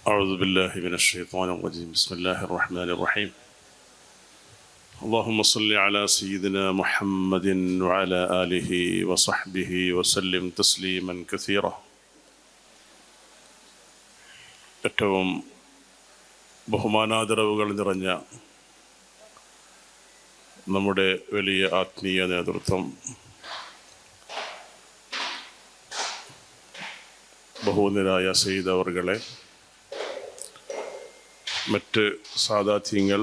أعوذ بالله من الشيطان الرجيم. بسم الله الرحمن الرحيم. اللهم صل على سيدنا محمد وعلى آله وصحبه وسلم تسليما كثيرا. ഏറ്റവും ബഹുമാനാദരവുകൾ നിറഞ്ഞ നമ്മുടെ വലിയ ആത്മീയ നേതൃത്വം, ബഹുമാന്യരായ സയ്യിദ് അവർകളെ, മറ്റ് സാദാത്യങ്ങൾ,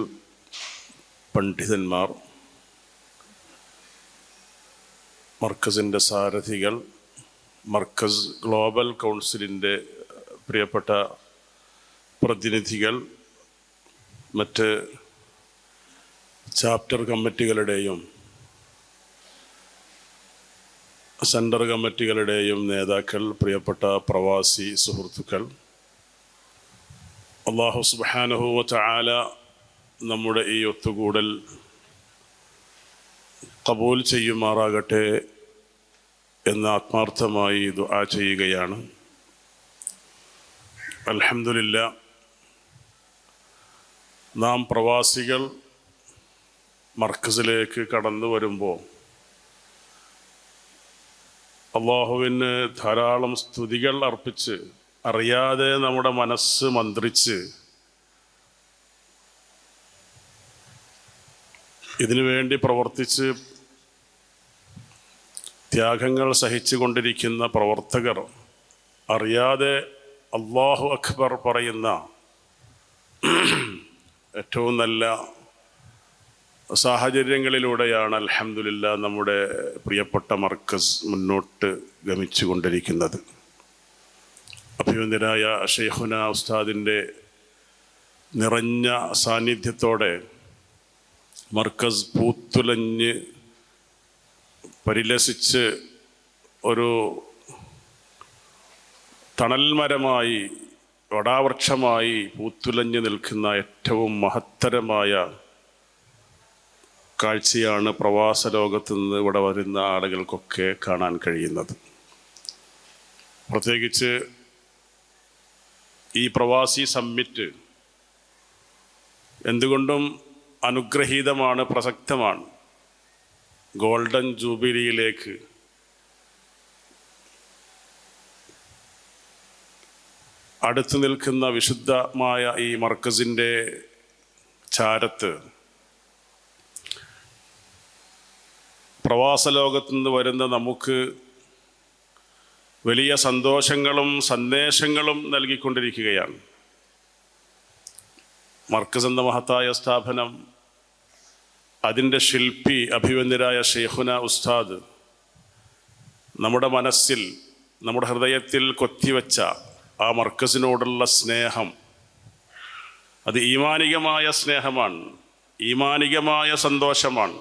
പണ്ഡിതന്മാർ, മർക്കസിൻ്റെ സാരഥികൾ, മർക്കസ് ഗ്ലോബൽ കൗൺസിലിൻ്റെ പ്രിയപ്പെട്ട പ്രതിനിധികൾ, മറ്റ് ചാപ്റ്റർ കമ്മിറ്റികളുടെയും സെൻറ്റർ കമ്മിറ്റികളുടെയും നേതാക്കൾ, പ്രിയപ്പെട്ട പ്രവാസി സുഹൃത്തുക്കൾ, അല്ലാഹു സുബ്ഹാനഹു വ തആല നമ്മുടെ ഈ ഒത്തുകൂടൽ ഖബൂൽ ചെയ്യുമാറാകട്ടെ എന്ന് ആത്മാർത്ഥമായി ദുആ ചെയ്യുകയാണ്. അൽഹംദുലില്ലാ, നാം പ്രവാസികൾ മർക്കസിലേക്ക് കടന്നു വരുമ്പോൾ അല്ലാഹുവിന് ധാരാളം സ്തുതികൾ അർപ്പിച്ച്, അറിയാതെ നമ്മുടെ മനസ്സ് മന്ത്രിച്ച് ഇതിനു വേണ്ടി പ്രവർത്തിച്ച് ത്യാഗങ്ങൾ സഹിച്ചു കൊണ്ടിരിക്കുന്ന പ്രവർത്തകർ അറിയാതെ അല്ലാഹു അക്ബർ പറയുന്ന ഏറ്റവും നല്ല സാഹചര്യങ്ങളിലൂടെയാണ് അൽഹംദുലില്ലാ നമ്മുടെ പ്രിയപ്പെട്ട മർക്കസ് മുന്നോട്ട് ഗമിച്ചു കൊണ്ടിരിക്കുന്നത്. അഭിവന്ദ്യനായ ഷെയ്ഖുന ഉസ്താദിൻ്റെ നിറഞ്ഞ സാന്നിധ്യത്തോടെ മർക്കസ് പൂത്തുലഞ്ഞ് പരിലസിച്ച് ഒരു തണൽമരമായി, വടാവൃക്ഷമായി പൂത്തുലഞ്ഞ് നിൽക്കുന്ന ഏറ്റവും മഹത്തരമായ കാഴ്ചയാണ് പ്രവാസ ലോകത്ത് നിന്ന് ഇവിടെ വരുന്ന ആളുകൾക്കൊക്കെ കാണാൻ കഴിയുന്നത്. പ്രത്യേകിച്ച് ഈ പ്രവാസി സമ്മിറ്റ് എന്തുകൊണ്ടും അനുഗ്രഹീതമാണ്, പ്രസക്തമാണ്. ഗോൾഡൻ ജൂബിലിയിലേക്ക് അടുത്തു നിൽക്കുന്ന വിശുദ്ധമായ ഈ മർക്കസിൻ്റെ ചാരത്ത് പ്രവാസ ലോകത്തു നിന്ന് വരുന്ന നമുക്ക് വലിയ സന്തോഷങ്ങളും സന്ദേശങ്ങളും നൽകിക്കൊണ്ടിരിക്കുകയാണ്. മർക്കസ് എന്ന മഹത്തായ സ്ഥാപനം, അതിൻ്റെ ശില്പി അഭിവന്ദ്യരായ ഷെയ്ഖുന ഉസ്താദ് നമ്മുടെ മനസ്സിൽ, നമ്മുടെ ഹൃദയത്തിൽ കൊത്തിവെച്ച ആ മർക്കസിനോടുള്ള സ്നേഹം, അത് ഈമാനികമായ സ്നേഹമാണ്, ഈമാനികമായ സന്തോഷമാണ്.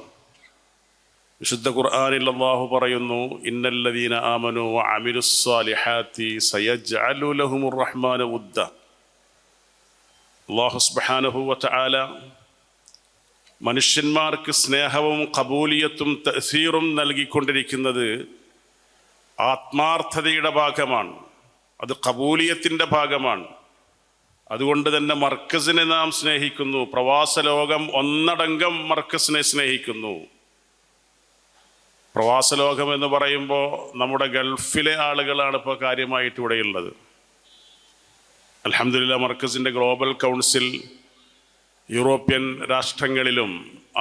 വിശുദ്ധ ഖുർആനിൽ അല്ലാഹു പറയുന്നു, ഇന്നല്ലദീന ആമനു വഅമിലുസ്സാലിഹാത്തി സയജ്അലു ലഹുമുർ റഹ്മാനു വുദ്ദ. അല്ലാഹു സുബ്ഹാനഹു വ തആല മനുഷ്യന്മാർക്ക് സ്നേഹവും ഖബൂലിയത്തും തഅ്സീറും നൽകിക്കൊണ്ടിരിക്കുന്നത് ആത്മാർത്ഥതയുടെ ഭാഗമാണ്, അത് ഖബൂലിയത്തിൻ്റെ ഭാഗമാണ്. അതുകൊണ്ട് തന്നെ മർക്കസിനെ നാം സ്നേഹിക്കുന്നു. പ്രവാസ ലോകം ഒന്നടങ്കം മർക്കസിനെ സ്നേഹിക്കുന്നു. പ്രവാസ ലോകം എന്ന് പറയുമ്പോൾ നമ്മുടെ ഗൾഫിലെ ആളുകളാണ് ഇപ്പോൾ കാര്യമായിട്ട് ഇവിടെയുള്ളത്. അൽഹംദുലില്ലാ, മർക്കസിൻ്റെ ഗ്ലോബൽ കൗൺസിൽ യൂറോപ്യൻ രാഷ്ട്രങ്ങളിലും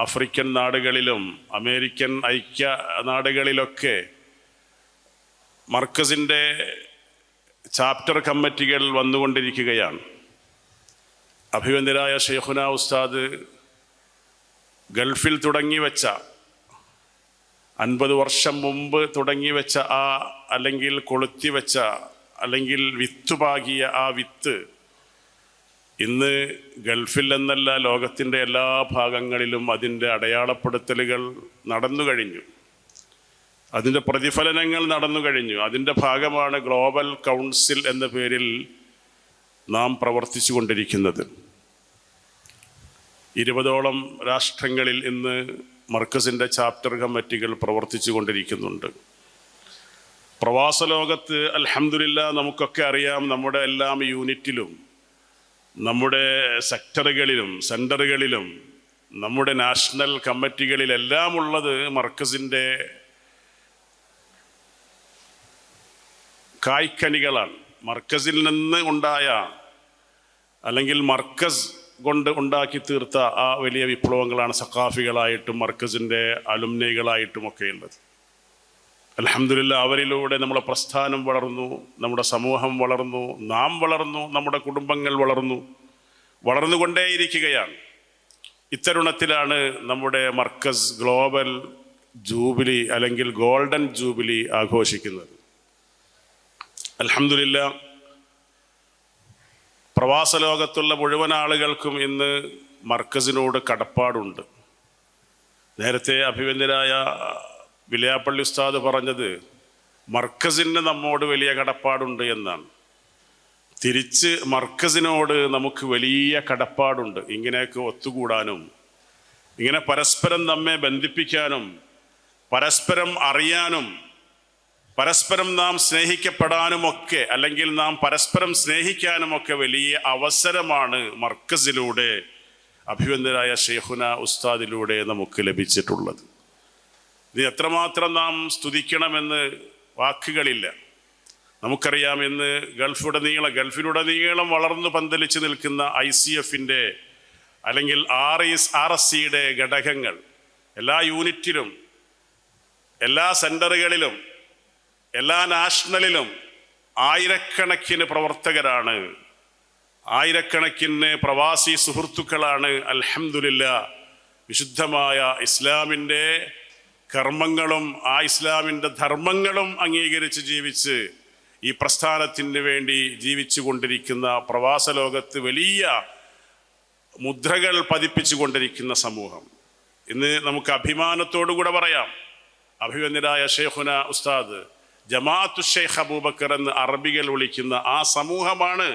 ആഫ്രിക്കൻ നാടുകളിലും അമേരിക്കൻ ഐക്യ നാടുകളിലൊക്കെ മർക്കസിൻ്റെ ചാപ്റ്റർ കമ്മിറ്റികൾ വന്നുകൊണ്ടിരിക്കുകയാണ്. അഭിവന്ദ്യരായ ഷെയ്ഖുന ഉസ്താദ് ഗൾഫിൽ തുടങ്ങി വെച്ച, 50 വർഷം മുമ്പ് തുടങ്ങി വെച്ച ആ, അല്ലെങ്കിൽ കൊളുത്തി വെച്ച, അല്ലെങ്കിൽ വിത്തുപാകിയ ആ വിത്ത് ഇന്ന് ഗൾഫിൽ എന്നല്ല, ലോകത്തിൻ്റെ എല്ലാ ഭാഗങ്ങളിലും അതിൻ്റെ അടയാളപ്പെടുത്തലുകൾ നടന്നു കഴിഞ്ഞു, അതിൻ്റെ പ്രതിഫലനങ്ങൾ നടന്നു കഴിഞ്ഞു. അതിൻ്റെ ഭാഗമാണ് ഗ്ലോബൽ കൗൺസിൽ എന്ന പേരിൽ നാം പ്രവർത്തിച്ചു കൊണ്ടിരിക്കുന്നത്. 20ഓളം രാഷ്ട്രങ്ങളിൽ ഇന്ന് മർക്കസിൻ്റെ ചാപ്റ്റർ കമ്മിറ്റികൾ പ്രവർത്തിച്ചു കൊണ്ടിരിക്കുന്നുണ്ട്. പ്രവാസ ലോകത്ത് അൽഹംദുലില്ലാ നമുക്കൊക്കെ അറിയാം, നമ്മുടെ എല്ലാം യൂണിറ്റിലും നമ്മുടെ സെക്ടറുകളിലും സെൻറ്ററുകളിലും നമ്മുടെ നാഷണൽ കമ്മിറ്റികളിലെല്ലാം ഉള്ളത് മർക്കസിൻ്റെ കായ്ക്കനികളാണ്. മർക്കസിൽ നിന്ന് ഉണ്ടായ അല്ലെങ്കിൽ മർക്കസ് കൊണ്ട് ഉണ്ടാക്കി തീർത്ത ആ വലിയ വിപ്ലവങ്ങളാണ് സഖാഫികളായിട്ടും മർക്കസിൻ്റെ അലുംനൈകളായിട്ടും ഒക്കെ ഉള്ളത്. അൽഹംദുലില്ലാ, അവരിലൂടെ നമ്മുടെ പ്രസ്ഥാനം വളർന്നു, നമ്മുടെ സമൂഹം വളർന്നു, നാം വളർന്നു, നമ്മുടെ കുടുംബങ്ങൾ വളർന്നുകൊണ്ടേയിരിക്കുകയാണ്. ഇത്തരുണത്തിലാണ് നമ്മുടെ മർക്കസ് ഗ്ലോബൽ ജൂബിലി അല്ലെങ്കിൽ ഗോൾഡൻ ജൂബിലി ആഘോഷിക്കുന്നത്. അൽഹംദുലില്ലാ, പ്രവാസ ലോകത്തുള്ള മുഴുവൻ ആളുകൾക്കും ഇന്ന് മർക്കസിനോട് കടപ്പാടുണ്ട്. നേരത്തെ അഭിവന്ദ്യരായ വിലയാപ്പള്ളി ഉസ്താദ് പറഞ്ഞത് മർക്കസിന് നമ്മോട് വലിയ കടപ്പാടുണ്ട് എന്നാണ്. തിരിച്ച് മർക്കസിനോട് നമുക്ക് വലിയ കടപ്പാടുണ്ട്. ഇങ്ങനെയൊക്കെ ഒത്തുകൂടാനും ഇങ്ങനെ പരസ്പരം നമ്മെ ബന്ധിപ്പിക്കാനും പരസ്പരം അറിയാനും പരസ്പരം നാം സ്നേഹിക്കപ്പെടാനുമൊക്കെ അല്ലെങ്കിൽ നാം പരസ്പരം സ്നേഹിക്കാനുമൊക്കെ വലിയ അവസരമാണ് മർക്കസിലൂടെ അഭിവന്ദ്യരായ ശൈഖുന ഉസ്താദിലൂടെ നമുക്ക് ലഭിച്ചിട്ടുള്ളത്. ഇത് എത്രമാത്രം നാം സ്തുതിക്കണമെന്ന് വാക്കുകളില്ല. നമുക്കറിയാം, ഇന്ന് ഗൾഫിലുടനീളം വളർന്നു പന്തലിച്ച് നിൽക്കുന്ന ICFൻ്റെ അല്ലെങ്കിൽ RSCയുടെ ഘടകങ്ങൾ എല്ലാ യൂണിറ്റിലും എല്ലാ സെൻറ്ററുകളിലും എല്ലാ നാഷണലിലും ആയിരക്കണക്കിന് പ്രവർത്തകരാണ്, ആയിരക്കണക്കിന് പ്രവാസി സുഹൃത്തുക്കളാണ്. അൽഹംദുലില്ലാ, വിശുദ്ധമായ ഇസ്ലാമിൻ്റെ കർമ്മങ്ങളും ആ ഇസ്ലാമിൻ്റെ ധർമ്മങ്ങളും അംഗീകരിച്ച് ജീവിച്ച് ഈ പ്രസ്ഥാനത്തിന് വേണ്ടി ജീവിച്ചു കൊണ്ടിരിക്കുന്ന പ്രവാസ ലോകത്ത് വലിയ മുദ്രകൾ പതിപ്പിച്ചു കൊണ്ടിരിക്കുന്ന സമൂഹം. ഇന്ന് നമുക്ക് അഭിമാനത്തോടുകൂടെ പറയാം, അഭിവന്ദ്യരായ ശൈഖുന ഉസ്താദ് ജമാഅത്തു ഷെയ്ഖ് അബൂബക്കർ എന്ന് അറബികൾ വിളിക്കുന്ന ആ സമൂഹമാണ്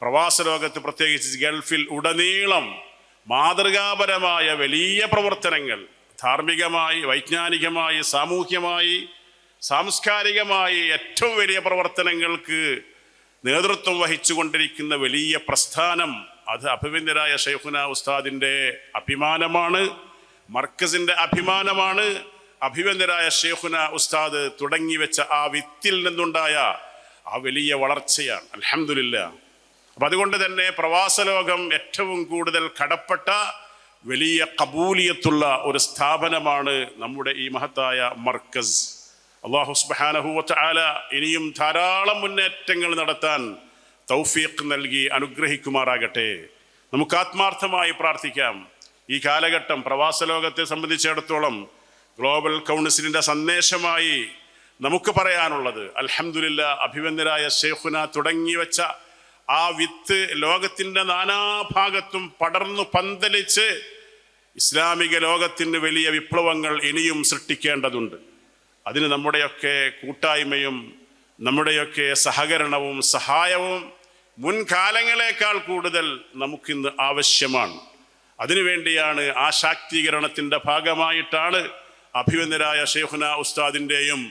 പ്രവാസ ലോകത്ത് പ്രത്യേകിച്ച് ഗൾഫിൽ ഉടനീളം മാതൃകാപരമായ വലിയ പ്രവർത്തനങ്ങൾ ധാർമ്മികമായി, വൈജ്ഞാനികമായി, സാമൂഹ്യമായി, സാംസ്കാരികമായി ഏറ്റവും വലിയ പ്രവർത്തനങ്ങൾക്ക് നേതൃത്വം വഹിച്ചു കൊണ്ടിരിക്കുന്ന വലിയ പ്രസ്ഥാനം. അത് അഭിവന്ദ്യരായ ശൈഖുന ഉസ്താദിൻ്റെ അഭിമാനമാണ്, മർക്കസിൻ്റെ അഭിമാനമാണ്. അഭിവന്ദ്യരായ ശൈഖുന ഉസ്താദ് തുടങ്ങി വെച്ച ആ വിത്തിൽ നിന്നുണ്ടായ ആ വലിയ വളർച്ചയാണ്. അൽഹംദുലില്ലാ. അപ്പം അതുകൊണ്ട് തന്നെ പ്രവാസ ലോകം ഏറ്റവും കൂടുതൽ കടപ്പെട്ട വലിയ ഖബൂലിയത്തുള്ള ഒരു സ്ഥാപനമാണ് നമ്മുടെ ഈ മഹത്തായ മർക്കസ്. അല്ലാഹു സുബ്ഹാനഹു വ തആല ഇനിയും ധാരാളം മുന്നേറ്റങ്ങൾ നടത്താൻ തൗഫീഖ് നൽകി അനുഗ്രഹിക്കുമാറാകട്ടെ. നമുക്ക് ആത്മാർത്ഥമായി പ്രാർത്ഥിക്കാം. ഈ കാലഘട്ടം പ്രവാസ ലോകത്തെ സംബന്ധിച്ചിടത്തോളം ഗ്ലോബൽ കൗൺസിലിൻ്റെ സന്ദേശമായി നമുക്ക് പറയാനുള്ളത്, അൽഹംദുലില്ലാ, അഭിവന്ദ്യരായ ശൈഖുന തുടങ്ങി വെച്ച ആ വിത്ത് ലോകത്തിൻ്റെ നാനാഭാഗത്തും പടർന്നു പന്തലിച്ച് ഇസ്ലാമിക ലോകത്തിന് വലിയ വിപ്ലവങ്ങൾ ഇനിയും സൃഷ്ടിക്കേണ്ടതുണ്ട്. അതിന് നമ്മുടെയൊക്കെ കൂട്ടായ്മയും നമ്മുടെയൊക്കെ സഹകരണവും സഹായവും മുൻകാലങ്ങളെക്കാൾ കൂടുതൽ നമുക്കിന്ന് ആവശ്യമാണ്. അതിനുവേണ്ടിയാണ് ആ ശാക്തീകരണത്തിൻ്റെ ഭാഗമായിട്ടാണ് അഭിവന്ദ്യരായ ശൈഖുന ഉസ്താദിൻ്റെയും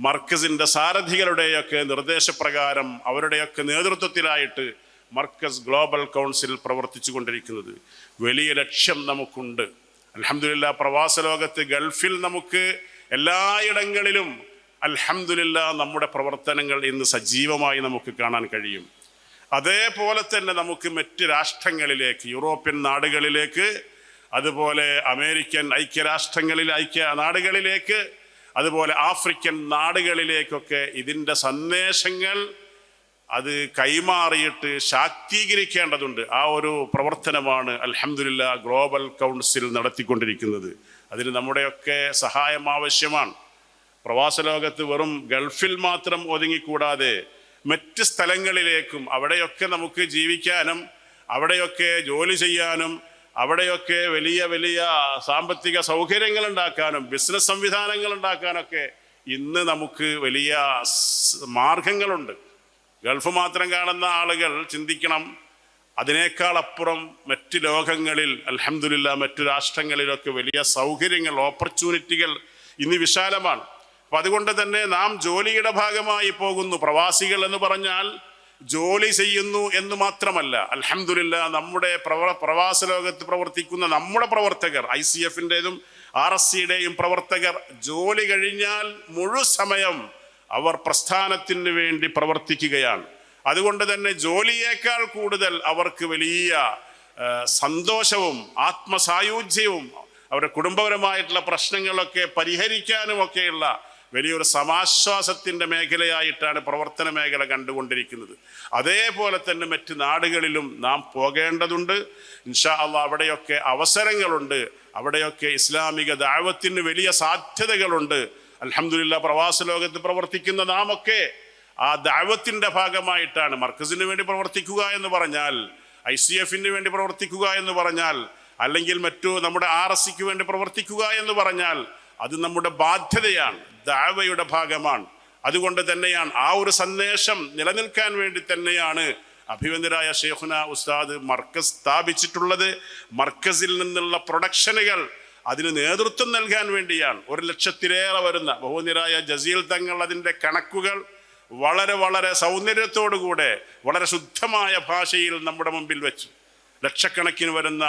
മർക്കസിൻ്റെ സാരഥികളുടെയൊക്കെ നിർദ്ദേശപ്രകാരം അവരുടെയൊക്കെ നേതൃത്വത്തിലായിട്ട് മർക്കസ് ഗ്ലോബൽ കൗൺസിൽ പ്രവർത്തിച്ചു കൊണ്ടിരിക്കുന്നത്. വലിയ ലക്ഷ്യം നമുക്കുണ്ട്. അൽഹംദുലില്ലാ, പ്രവാസ ലോകത്ത് ഗൾഫിൽ നമുക്ക് എല്ലായിടങ്ങളിലും അൽഹംദുലില്ലാ നമ്മുടെ പ്രവർത്തനങ്ങൾ ഇന്ന് സജീവമായി നമുക്ക് കാണാൻ കഴിയും. അതേപോലെ തന്നെ നമുക്ക് മറ്റ് രാഷ്ട്രങ്ങളിലേക്ക്, യൂറോപ്യൻ നാടുകളിലേക്ക്, അതുപോലെ അമേരിക്കൻ ഐക്യ നാടുകളിലേക്ക്, അതുപോലെ ആഫ്രിക്കൻ നാടുകളിലേക്കൊക്കെ ഇതിൻ്റെ സന്ദേശങ്ങൾ അത് കൈമാറിയിട്ട് ശാക്തീകരിക്കേണ്ടതുണ്ട്. ആ ഒരു പ്രവർത്തനമാണ് അൽഹംദുലില്ലാ ഗ്ലോബൽ കൗൺസിൽ നടത്തിക്കൊണ്ടിരിക്കുന്നത്. അതിന് നമ്മുടെയൊക്കെ സഹായം ആവശ്യമാണ്. പ്രവാസ ലോകത്ത് വെറും ഗൾഫിൽ മാത്രം ഒതുങ്ങിക്കൂടാതെ മറ്റ് സ്ഥലങ്ങളിലേക്കും അവിടെയൊക്കെ നമുക്ക് ജീവിക്കാനും അവിടെയൊക്കെ ജോലി ചെയ്യാനും അവിടെയൊക്കെ വലിയ വലിയ സാമ്പത്തിക സൗകര്യങ്ങൾ ഉണ്ടാക്കാനും ബിസിനസ് സംവിധാനങ്ങൾ ഉണ്ടാക്കാനൊക്കെ ഇന്ന് നമുക്ക് വലിയ മാർഗങ്ങളുണ്ട്. ഗൾഫ് മാത്രം കാണുന്ന ആളുകൾ ചിന്തിക്കണം, അതിനേക്കാൾ അപ്പുറം മറ്റ് ലോകങ്ങളിൽ അൽഹംദുലില്ലാ മറ്റു രാഷ്ട്രങ്ങളിലൊക്കെ വലിയ സൗകര്യങ്ങൾ, ഓപ്പർച്യൂണിറ്റികൾ ഇന്ന് വിശാലമാണ്. അപ്പം അതുകൊണ്ട് തന്നെ നാം ജോലിയുടെ ഭാഗമായി പോകുന്നു. പ്രവാസികൾ എന്ന് പറഞ്ഞാൽ ജോലി ചെയ്യുന്നു എന്ന് മാത്രമല്ല, അൽഹംദുലില്ലാ നമ്മുടെ പ്രവാസ ലോകത്ത് പ്രവർത്തിക്കുന്ന നമ്മുടെ പ്രവർത്തകർ, ICF-ൻ്റെതും RSCയുടെയും പ്രവർത്തകർ ജോലി കഴിഞ്ഞാൽ മുഴുസമയം അവർ പ്രസ്ഥാനത്തിന് വേണ്ടി പ്രവർത്തിക്കുകയാണ്. അതുകൊണ്ട് തന്നെ ജോലിയേക്കാൾ കൂടുതൽ അവർക്ക് വലിയ സന്തോഷവും ആത്മസായുജ്യവും അവരുടെ കുടുംബപരമായിട്ടുള്ള പ്രശ്നങ്ങളൊക്കെ പരിഹരിക്കാനുമൊക്കെയുള്ള വലിയൊരു സമാശ്വാസത്തിൻ്റെ മേഖലയായിട്ടാണ് പ്രവർത്തന മേഖല കണ്ടുകൊണ്ടിരിക്കുന്നത്. അതേപോലെ തന്നെ മറ്റ് നാടുകളിലും നാം പോകേണ്ടതുണ്ട്. ഇൻഷാ അല്ലാഹ് അവിടെയൊക്കെ അവസരങ്ങളുണ്ട്, അവിടെയൊക്കെ ഇസ്ലാമിക ദഅവത്തിന് വലിയ സാധ്യതകളുണ്ട്. അൽഹംദുലില്ലാഹ് പ്രവാസ ലോകത്ത് പ്രവർത്തിക്കുന്ന നാമൊക്കെ ആ ദഅവത്തിൻ്റെ ഭാഗമായിട്ടാണ്. മർക്കസിന് വേണ്ടി പ്രവർത്തിക്കുക എന്ന് പറഞ്ഞാൽ, ICF-ന് വേണ്ടി പ്രവർത്തിക്കുക എന്ന് പറഞ്ഞാൽ, അല്ലെങ്കിൽ മറ്റു നമ്മുടെ RSCക്ക് വേണ്ടി പ്രവർത്തിക്കുക എന്ന് പറഞ്ഞാൽ അത് നമ്മുടെ ബാധ്യതയാണ്, ദഅവയുടെ ഭാഗമാണ്. അതുകൊണ്ട് തന്നെയാണ് ആ ഒരു സന്ദേശം നിലനിൽക്കാൻ വേണ്ടി തന്നെയാണ് അഭിവന്ദരായ ശൈഖുന ഉസ്താദ് മർക്കസ് സ്ഥാപിച്ചിട്ടുള്ളത്. മർക്കസിൽ നിന്നുള്ള പ്രൊഡക്ഷനുകൾ അതിന് നേതൃത്വം നൽകാൻ വേണ്ടിയാണ്. 1,00,000-ലേറെ വരുന്ന ബഹുനിരായ ജസീൽ തങ്ങൾ അതിൻ്റെ കണക്കുകൾ വളരെ വളരെ സൗന്ദര്യത്തോടുകൂടെ വളരെ ശുദ്ധമായ ഭാഷയിൽ നമ്മുടെ മുമ്പിൽ വെച്ചു. ലക്ഷക്കണക്കിന് വരുന്ന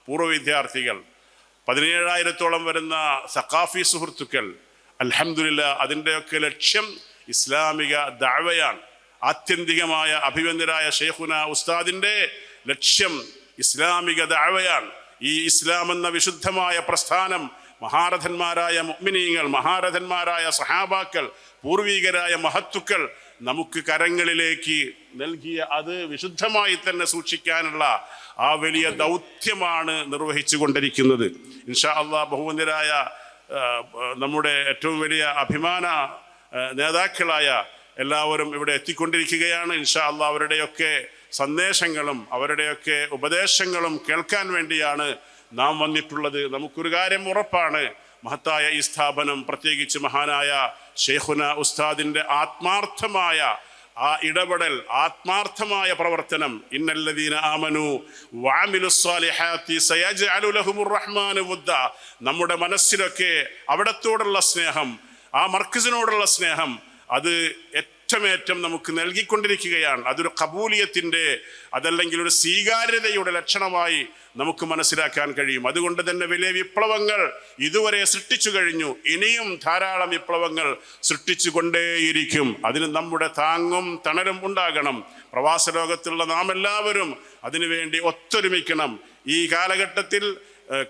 പൂർവ്വ വിദ്യാർത്ഥികൾ, 17,000-ഓളം വരുന്ന സഖാഫി സുഹൃത്തുക്കൾ. അൽഹംദുലില്ലാഹ് അതിൻ്റെയൊക്കെ ലക്ഷ്യം ഇസ്ലാമിക ദഅവയാണ്. ആത്യന്തികമായ അഭിവന്ദരായ ശൈഖുന ഉസ്താദിൻ്റെ ലക്ഷ്യം ഇസ്ലാമിക ദഅവയാണ്. ഈ ഇസ്ലാം എന്ന വിശുദ്ധമായ പ്രസ്ഥാനം മഹാരഥന്മാരായ മുഅ്മിനീങ്ങൾ, മഹാരഥന്മാരായ സഹാബാക്കൾ, പൂർവികരായ മഹത്തുക്കൾ നമുക്ക് കരങ്ങളിലേക്ക് നൽകിയ അത് വിശുദ്ധമായി തന്നെ സൂക്ഷിക്കാനുള്ള ആ വലിയ ദൗത്യമാണ് നിർവഹിച്ചു കൊണ്ടിരിക്കുന്നത്. ഇൻഷാ അല്ലാഹ് ബഹുവന്ദരായ നമ്മുടെ ഏറ്റവും വലിയ അഭിമാന നേതാക്കളായ എല്ലാവരും ഇവിടെ എത്തിക്കൊണ്ടിരിക്കുകയാണ്. ഇൻഷാ അല്ലാഹ് അവരുടെയൊക്കെ സന്ദേശങ്ങളും അവരുടെയൊക്കെ ഉപദേശങ്ങളും കേൾക്കാൻ വേണ്ടിയാണ് നാം വന്നിട്ടുള്ളത്. നമുക്കൊരു കാര്യം ഉറപ്പാണ്, മഹത്തായ ഈ സ്ഥാപനം, പ്രത്യേകിച്ച് മഹാനായ ശൈഖുന ഉസ്താദിൻ്റെ ആത്മാർത്ഥമായ ആ ഇടപെടൽ, ആത്മാർത്ഥമായ പ്രവർത്തനം, ഇന്നല്ലദീന ആമനു വഅമിലുസ്സാലിഹാത്തി സയജ്അലു ലഹുമുർ റഹ്മാനു വുദ്ദ, നമ്മുടെ മനസ്സിലൊക്കെ അവിടത്തോടുള്ള സ്നേഹം, ആ മർക്കസിനോടുള്ള സ്നേഹം അത് ഏറ്റമേറ്റം നമുക്ക് നൽകിക്കൊണ്ടിരിക്കുകയാണ്. അതൊരു ഖബൂലിയത്തിൻ്റെ, അതല്ലെങ്കിൽ ഒരു സ്വീകാര്യതയുടെ ലക്ഷണമായി നമുക്ക് മനസ്സിലാക്കാൻ കഴിയും. അതുകൊണ്ട് തന്നെ വലിയ വിപ്ലവങ്ങൾ ഇതുവരെ സൃഷ്ടിച്ചു കഴിഞ്ഞു. ഇനിയും ധാരാളം വിപ്ലവങ്ങൾ സൃഷ്ടിച്ചു കൊണ്ടേയിരിക്കും. അതിന് നമ്മുടെ താങ്ങും തണലും ഉണ്ടാകണം. പ്രവാസ ലോകത്തുള്ള നാം എല്ലാവരും അതിനുവേണ്ടി ഒത്തൊരുമിക്കണം. ഈ കാലഘട്ടത്തിൽ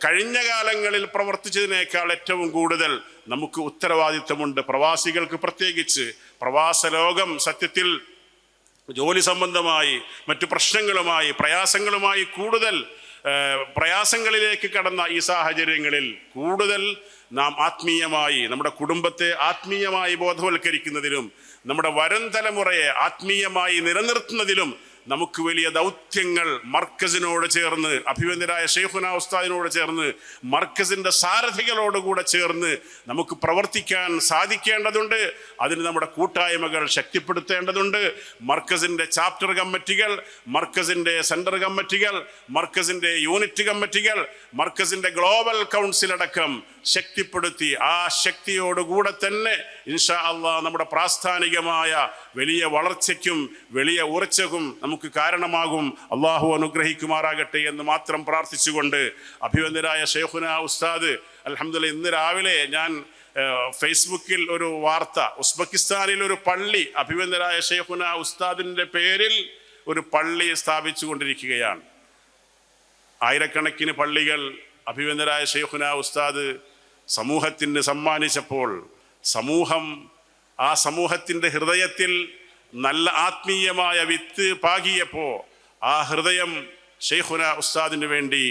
കഴിഞ്ഞ കാലങ്ങളിൽ പ്രവർത്തിച്ചതിനേക്കാൾ ഏറ്റവും കൂടുതൽ നമുക്ക് ഉത്തരവാദിത്വമുണ്ട്. പ്രവാസികൾക്ക് പ്രത്യേകിച്ച് പ്രവാസ ലോകം സത്യത്തിൽ ജോലി സംബന്ധമായി മറ്റു പ്രശ്നങ്ങളുമായി പ്രയാസങ്ങളുമായി കൂടുതൽ പ്രയാസങ്ങളിലേക്ക് കടന്ന ഈ സാഹചര്യങ്ങളിൽ കൂടുതൽ നാം ആത്മീയമായി നമ്മുടെ കുടുംബത്തെ ആത്മീയമായി ബോധവൽക്കരിക്കുന്നതിലും നമ്മുടെ വരും തലമുറയെ ആത്മീയമായി നിലനിർത്തുന്നതിലും നമുക്ക് വലിയ ദൗത്യങ്ങൾ മർക്കസിനോട് ചേർന്ന്, അഭിവന്ദരായ ശൈഖുന ഉസ്താദിനോട് ചേർന്ന്, മർക്കസിൻ്റെ സാരഥികളോടുകൂടെ ചേർന്ന് നമുക്ക് പ്രവർത്തിക്കാൻ സാധിക്കേണ്ടതുണ്ട്. അതിന് നമ്മുടെ കൂട്ടായ്മകൾ ശക്തിപ്പെടുത്തേണ്ടതുണ്ട്. മർക്കസിൻ്റെ ചാപ്റ്റർ കമ്മിറ്റികൾ, മർക്കസിൻ്റെ സെൻട്രൽ കമ്മിറ്റികൾ, മർക്കസിൻ്റെ യൂണിറ്റ് കമ്മിറ്റികൾ, മർക്കസിൻ്റെ ഗ്ലോബൽ കൗൺസിൽ അടക്കം ശക്തിപ്പെടുത്തി ആ ശക്തിയോടുകൂടെ തന്നെ ഇൻഷാ അല്ലാഹ് നമ്മുടെ പ്രാസ്ഥാനികമായ വലിയ വളർച്ചയ്ക്കും വലിയ ഉറച്ചക്കും നമുക്ക് കാരണമാകും. അള്ളാഹു അനുഗ്രഹിക്കുമാറാകട്ടെ എന്ന് മാത്രം പ്രാർത്ഥിച്ചുകൊണ്ട് അഭിവന്ദരായ ശൈഖുന ഉസ്താദ്, അൽഹംദുലില്ലാഹ് ഇന്ന് രാവിലെ ഞാൻ ഫേസ്ബുക്കിൽ ഒരു വാർത്ത, ഉസ്ബെക്കിസ്ഥാനിൽ ഒരു പള്ളി അഭിവന്ദരായ ശൈഖുന ഉസ്താദിൻ്റെ പേരിൽ ഒരു പള്ളി സ്ഥാപിച്ചു കൊണ്ടിരിക്കുകയാണ്. ആയിരക്കണക്കിന് പള്ളികൾ അഭിവന്ദരായ ശൈഖുന ഉസ്താദ് സമൂഹത്തിന് സമ്മാനിച്ചപ്പോൾ ആ സമൂഹത്തിൻ്റെ ഹൃദയത്തിൽ നല്ല ആത്മീയമായ വിത്ത് പാകിയപ്പോൾ ആ ഹൃദയം ശൈഖുന ഉസ്താദിന് വേണ്ടി,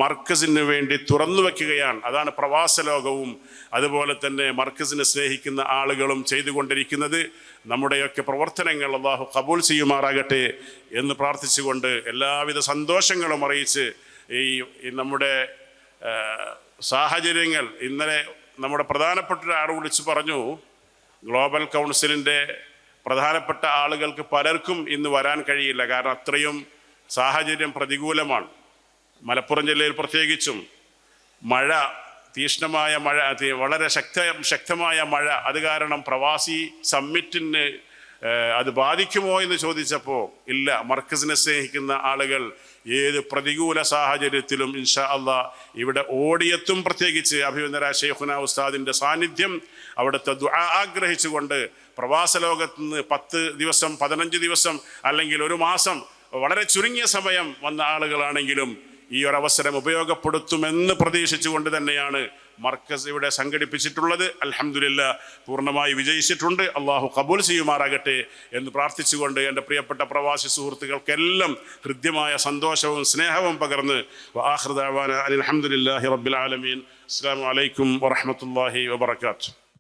മർക്കസിന് വേണ്ടി തുറന്നു വയ്ക്കുകയാണ്. അതാണ് പ്രവാസ ലോകവും അതുപോലെ തന്നെ മർക്കസിനെ സ്നേഹിക്കുന്ന ആളുകളും ചെയ്തുകൊണ്ടിരിക്കുന്നത്. നമ്മുടെയൊക്കെ പ്രവർത്തനങ്ങൾ അല്ലാഹു ഖബൂൽ ചെയ്യുമാറാകട്ടെ എന്ന് പ്രാർത്ഥിച്ചുകൊണ്ട് എല്ലാവിധ സന്തോഷങ്ങളും അറിയിച്ച് ഈ നമ്മുടെ സാഹചര്യങ്ങൾ, ഇന്നലെ നമ്മുടെ പ്രധാനപ്പെട്ട ഒരാൾ വിളിച്ച് പറഞ്ഞു, ഗ്ലോബൽ കൗൺസിലിൻ്റെ പ്രധാനപ്പെട്ട ആളുകൾക്ക് പലർക്കും ഇന്ന് വരാൻ കഴിയില്ല. കാരണം അത്രയും സാഹചര്യം പ്രതികൂലമാണ്. മലപ്പുറം ജില്ലയിൽ പ്രത്യേകിച്ചും മഴ, തീഷ്ണമായ മഴ, വളരെ ശക്തമായ മഴ, അത് കാരണം പ്രവാസി സമ്മിറ്റിന് അത് ബാധിക്കുമോ എന്ന് ചോദിച്ചപ്പോൾ ഇല്ല, മർക്കസിനെ സ്നേഹിക്കുന്ന ആളുകൾ ഏത് പ്രതികൂല സാഹചര്യത്തിലും ഇൻഷാ അള്ളാ ഇവിടെ ഓടിയെത്തും. പ്രത്യേകിച്ച് അഭിനന്ദന ശൈഖുന ഉസ്താദിൻ്റെ സാന്നിധ്യം, അവിടുത്തെ ദുആ ആഗ്രഹിച്ചുകൊണ്ട് പ്രവാസ ലോകത്ത് നിന്ന് 10 ദിവസം 15 ദിവസം അല്ലെങ്കിൽ ഒരു മാസം വളരെ ചുരുങ്ങിയ സമയം വന്ന ആളുകളാണെങ്കിലും ഈ ഒരു അവസരം ഉപയോഗപ്പെടുത്തുമെന്ന് പ്രതീക്ഷിച്ചുകൊണ്ട് തന്നെയാണ് മർക്കസ് ഇവിടെ സംഘടിപ്പിച്ചിട്ടുള്ളത്. അൽഹംദുലില്ലാ പൂർണ്ണമായി വിജയിച്ചിട്ടുണ്ട്. അള്ളാഹു കബൂൽ ചെയ്യുമാറാകട്ടെ എന്ന് പ്രാർത്ഥിച്ചുകൊണ്ട് എൻ്റെ പ്രിയപ്പെട്ട പ്രവാസി സുഹൃത്തുക്കൾക്കെല്ലാം ഹൃദ്യമായ സന്തോഷവും സ്നേഹവും പകർന്ന് വആഖിറു ദഅവാനാ അൽഹംദുലില്ലാഹി റബ്ബിൽ ആലമീൻ. അസ്സലാമു അലൈക്കും വറഹ്മത്തുള്ളാഹി വബറകാതുഹു.